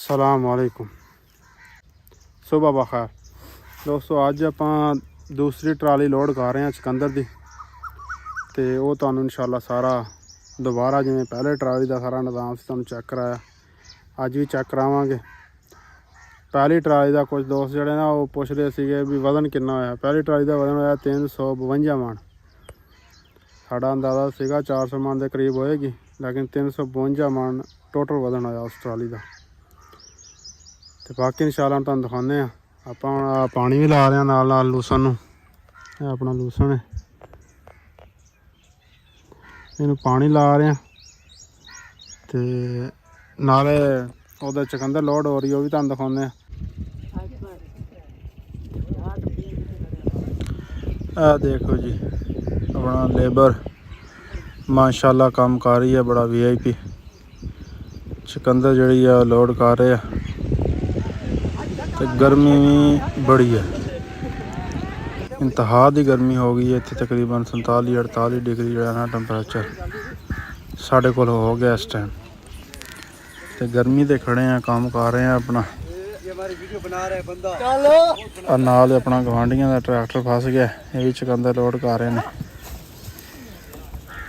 अस्सलाम वालेकुम। सुबह बखैर दोस्तों, अज ਆਪਾਂ दूसरी ट्राली लोड कर रहे हैं चुकंदर की। तो वो तुहानू इंशाल्लाह सारा दोबारा जिवें पहले ट्राली का सारा निज़ाम से तुहानू चेक कराया, अज भी चेक करावांगे। पहली ट्राली का कुछ दोस्त जोड़े ना वो पुछ रहे थे भी वजन कितना होया। पहली ट्राली का वजन होया 352 मन। साड़ा अंदाज़ा सीगा 400 मन के करीब होएगी, लेकिन 352 मन टोटल वजन होया उस ट्राली का। तो बाकी इंशाल्लाह तुहानू दिखाने आप पानी भी ला रहे हैं नाल नाल लूसन नूं। अपना लूसन है, इनू पानी ला रहे हैं तो नाले उधर चुकंदर लोड हो रही है, वो भी तुहानू दिखाने। देखो जी अपना लेबर माशाल्लाह काम कर रही है, बड़ा VIP चुकंदर जी लोड कर रहे हैं। तो गर्मी भी बड़ी है, इंतहा की गर्मी हो गई है इतने। तकरीबन 47-48 डिग्री जो है ना टैंपरेचर साढ़े को हो गया इस टाइम। तो गर्मी ते खड़े हैं, काम कर रहे हैं अपना। और नाल अपना गवांढियों का ट्रैक्टर फस गया, ये भी चुकंदर लोड कर रहे हैं।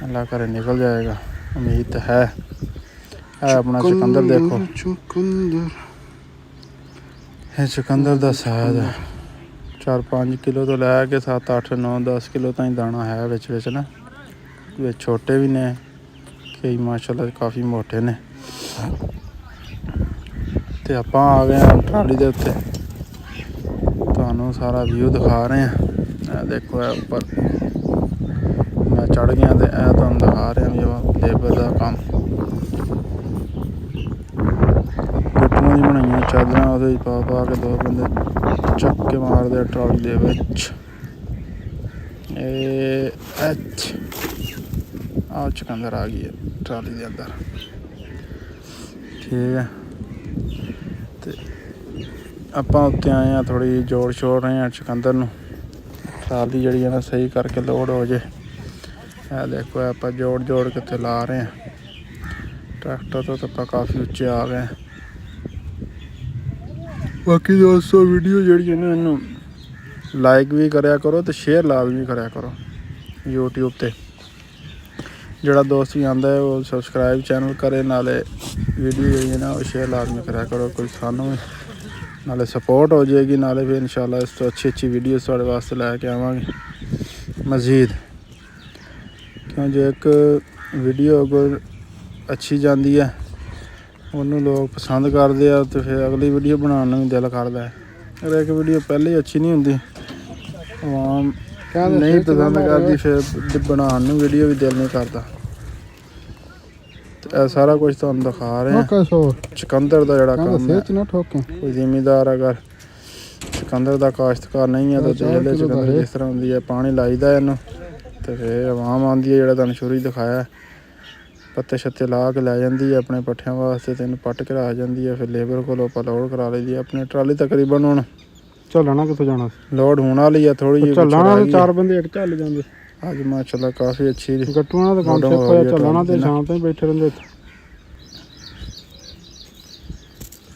अल्लाह करे निकल जाएगा, उम्मीद तो है। अपना चुकंदर देखो, ये चुकंदर का साइज है 4-5 किलो तो लैके 7-8-9-10 किलो तक दाना है विच विच ना। विच छोटे भी ने, कई माशाल्लाह काफ़ी मोटे ने। तो आप आ गए हैं ट्राली के उत्ते, तुहानू सारा व्यू दिखा रहे हैं। देखो है ऊपर मैं चढ़ गया तो यह तुहानू दिखा रहे हैं जो लेबर का काम। गुट्टियां जी बनाई चादर वो पा पा के 2 बंदे चक के मार दे ट्राली दे विच। आ चुकंदर आ गई है ट्राली के अंदर, ठीक है। तो आप उत्ते आए हैं थोड़ी जोड़ छोड़ रहे हैं चुकंदर नूं, ट्राली जी ना सही करके लोड हो जाए। यह देखो आप जोड़ जोड़ के उत्ते ला रहे हैं। ट्रैक्टर तो आप काफ़ी उच्चे आ गए हैं। बाकी दोस्तों वीडियो जी ना इनू लाइक भी कराया करो तो शेयर लाजमी कराया करो यूट्यूब ते। जोड़ा दोस्त भी आता है वो सबसक्राइब चैनल करे, नाले वीडियो जी ना वो शेयर लाजमी कराया करो। कोई सानू नाले सपोर्ट हो जाएगी, नाले फिर इंशाल्लाह इस तो अच्छी वीडियो थोड़े वास्ते लैके आवांगे मज़ीद। क्यों जो एक वीडियो अगर अच्छी जाती है उन्होंने लोग पसंद करते हैं, तो फिर अगली वीडियो बनाने भी दिल करता है। अगर एक वीडियो पहले ही अच्छी नहीं होंगी, आवाम नहीं पसंद करती, फिर बनाने वीडियो भी दिल नहीं करता। तो सारा कुछ तो हम दिखा रहे हैं चुकंदर का जोड़ा काम है। कोई जिमीदार अगर चुकंदर का काश्तकार नहीं है तो जेले चुकंदर जिस तरह होंगी है पानी लाइदा इनू, तो फिर आवाम आती है जोड़ा तुहानू शुरू ही दिखाया, पत्ते छत्ते ला के लै जाती है अपने पट्ठियां वास्ते, तो पट के रख जाती है। फिर लेबर को लोड करा ली दी अपनी ट्राली। तकरीबन हुण झलना कितों जाना लोड होने वाली है, थोड़ी जी झलना 4 बंदे एक झल जाते। अज माशाल्लाह काफ़ी अच्छी गट्टूआं दा काम सिख होया, झलना तो शाम तक बैठे रहिंदे इत्थे।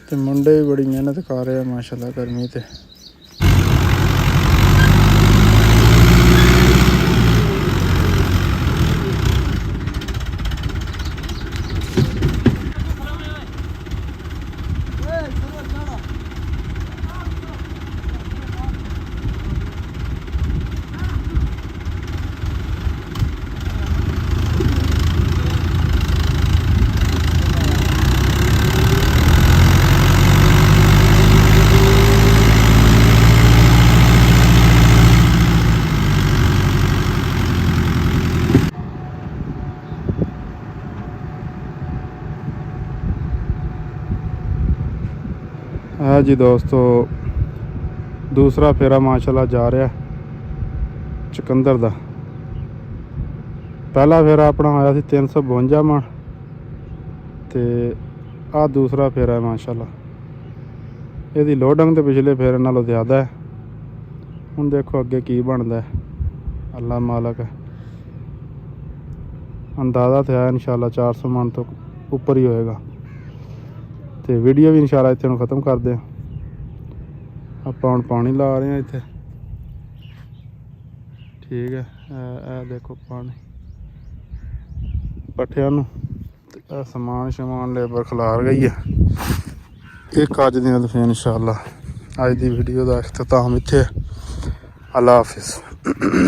ते मुंडे भी बड़ी मेहनत कर रहे हैं माशाल्लाह गर्मी ते। है जी दोस्तों, दूसरा फेरा माशाल्लाह जा रहा चुकंदर का। पहला फेरा अपना होया सी 352 मन, तो आ दूसरा फेरा है माशाल्लाह। यदी लोडिंग तो पिछले फेरे नालों ज़्यादा है। हुण देखो अगे की बनता है, अल्लाह मालक है। अंदाज़ा तो है इंशाल्लाह 400 मन तो ऊपर ही होएगा। ਤੇ ਵੀਡੀਓ ਵੀ ਇਨਸ਼ਾਅੱਲਾ ਇੱਥੇ ਨੂੰ ਖ਼ਤਮ ਕਰਦੇ ਹਾਂ। ਆਪਾਂ ਹੁਣ ਪਾਣੀ ਲਾ ਰਹੇ ਹਾਂ ਇੱਥੇ, ਠੀਕ ਹੈ। ਇਹ ਦੇਖੋ ਪਾਣੀ ਪੱਠਿਆਂ ਨੂੰ, ਤੇ ਸਮਾਨ ਸ਼ਮਾਨ ਲੇਬਰ ਖਿਲਾਰ ਗਈ ਹੈ। ਇੱਕ ਅੱਜ ਦੀਆਂ ਤੇ ਫਿਰ ਇਨਸ਼ਾਅੱਲਾ ਅੱਜ ਦੀ ਵੀਡੀਓ ਦਾ ਇਖਤਤਾਮ ਇੱਥੇ। ਅੱਲਾ ਹਾਫਿਜ਼।